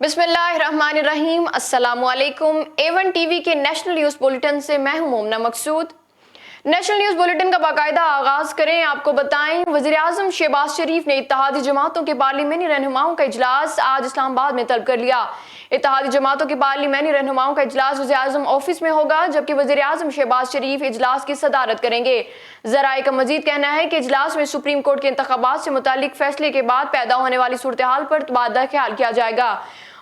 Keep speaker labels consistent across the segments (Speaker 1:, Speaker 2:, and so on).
Speaker 1: बिस्मिल्लाहिर्रहमानिर्रहीम। अस्सलामुअलैकुम। A1 TV के नेशनल न्यूज़ बुलेटिन से मैं हूं मोमना मकसूद। नेशनल न्यूज़ बुलेटिन का बाकायदा आगाज करें। आपको बताएं, वज़ीर-ए-आज़म शहबाज शरीफ ने इत्तेहादी जमातों के पार्लिमानी रहनुमाओं का इजलास आज इस्लामाबाद में तलब कर लिया। इत्तेहादी जमातों के पार्लिमानी रहनुमाओं का इजलास वज़ीर-ए-आज़म ऑफिस में होगा, जबकि वज़ीर-ए-आज़म शहबाज शरीफ इजलास की सदारत करेंगे। ज़राए का मजीद कहना है कि इजलास में सुप्रीम कोर्ट के इंतखाबात से मुतालिक फैसले के बाद पैदा होने वाली सूरत हाल पर तबादला ख्याल किया जाएगा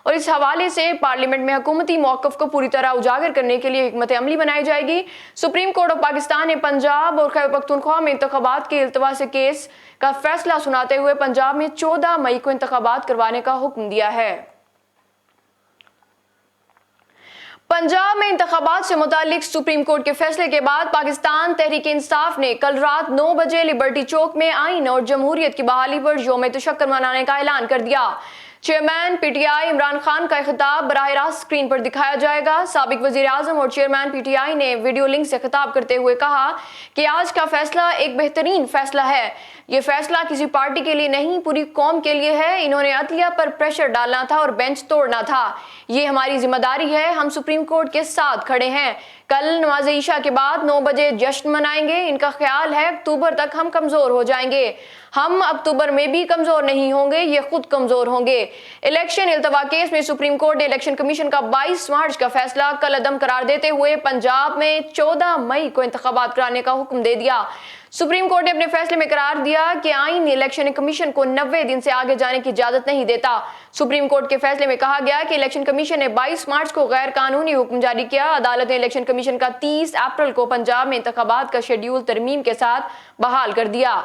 Speaker 1: और इस हवाले से पार्लियामेंट में हुकूमती मौक़िफ़ को पूरी तरह उजागर करने के लिए हिकमत अमली बनाई जाएगी। सुप्रीम कोर्ट ऑफ पाकिस्तान ने पंजाब और खैबर पख्तूनख्वा में इंतखाबात के इल्तवा से केस का फैसला सुनाते हुए पंजाब में 14 मई को इंतखाबात करवाने का हुक्म दिया है। पंजाब में इंतखाबात से मुतालिक सुप्रीम कोर्ट के फैसले के बाद पाकिस्तान तहरीक इंसाफ ने कल रात 9 बजे लिबर्टी चौक में आइन और जमहूरियत की बहाली पर यौम तशक्कुर मनाने का ऐलान कर दिया। चेयरमैन पीटीआई इमरान खान का खिताब बराह रास्त स्क्रीन पर दिखाया जाएगा। साबिक वजीर आजम और चेयरमैन पीटीआई ने वीडियो लिंक से खिताब करते हुए कहा कि आज का फैसला एक बेहतरीन फैसला है। ये फैसला किसी पार्टी के लिए नहीं, पूरी कौम के लिए है। इन्होंने अदलिया पर प्रेशर डालना था और बेंच तोड़ना था। ये हमारी जिम्मेदारी है। हम सुप्रीम कोर्ट के साथ खड़े हैं। कल नमाज ईशा के बाद 9 बजे जश्न मनाएंगे। इनका ख्याल है अक्टूबर तक हम कमजोर हो जाएंगे। हम अक्टूबर में भी कमजोर नहीं होंगे, ये खुद कमजोर होंगे। इलेक्शन इल्तवा केस में सुप्रीम कोर्ट ने इलेक्शन कमीशन का 22 मार्च का फैसला कल अदम करार देते हुए पंजाब में 14 मई को इंतखाबात कराने का हुक्म दे दिया। सुप्रीम कोर्ट ने अपने फैसले में करार दिया कि आईन इलेक्शन कमीशन को 90 दिन से आगे जाने की इजाजत नहीं देता। सुप्रीम कोर्ट के फैसले में कहा गया कि इलेक्शन कमीशन ने 22 मार्च को गैर कानूनी हुक्म जारी किया। अदालत ने इलेक्शन कमीशन का 30 अप्रैल को पंजाब में इंतखाबात का शेड्यूल तरमीम के साथ बहाल कर दिया।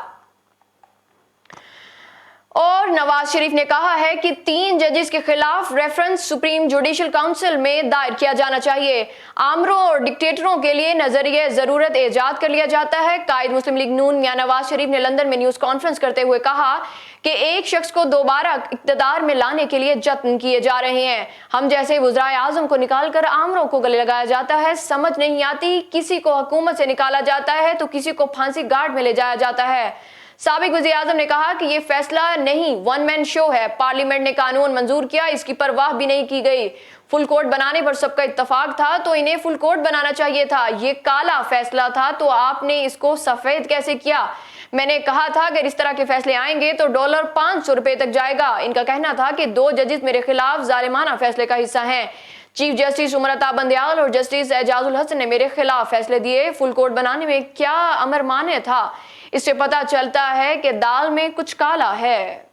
Speaker 1: और नवाज शरीफ ने कहा है कि 3 जजेस के खिलाफ रेफरेंस सुप्रीम जुडिशल काउंसिल में दायर किया जाना चाहिए। आमरों और डिक्टेटरों के लिए नजरिए जरूरत ईजाद कर लिया जाता है। कायद मुस्लिम लीग नून मियां नवाज शरीफ ने लंदन में न्यूज कॉन्फ्रेंस करते हुए कहा कि एक शख्स को दोबारा इक्तदार में लाने के लिए जत्न किए जा रहे हैं। हम जैसे वज़ीर आज़म को निकालकर आमरों को गले लगाया जाता है। समझ नहीं आती, किसी को हुकूमत से निकाला जाता है तो किसी को फांसी गार्ड में ले जाया जाता है। साबिक वज़ीर आज़म ने कहा कि यह फैसला नहीं, वन मैन शो है। पार्लियामेंट ने कानून मंजूर किया, इसकी परवाह भी नहीं की गई। फुल कोर्ट बनाने पर सबका इत्तफाक था तो इन्हें फुल कोर्ट बनाना चाहिए था। ये काला फैसला था तो आपने इसको सफेद कैसे किया? मैंने कहा था अगर इस तरह के फैसले आएंगे तो डॉलर 500 रुपए तक जाएगा। इनका कहना था कि 2 जजेस मेरे खिलाफ जालिमाना फैसले का हिस्सा हैं। चीफ जस्टिस उमर अता बंदयाल और जस्टिस एजाजुल हसन ने मेरे खिलाफ फैसले दिए। फुल कोर्ट बनाने में क्या अमर माने था? इससे पता चलता है कि दाल में कुछ काला है।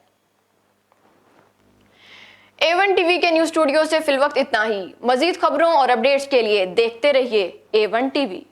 Speaker 1: A1 टीवी के न्यूज स्टूडियो से फिलवक्त इतना ही। मजीद खबरों और अपडेट्स के लिए देखते रहिए A1 टीवी।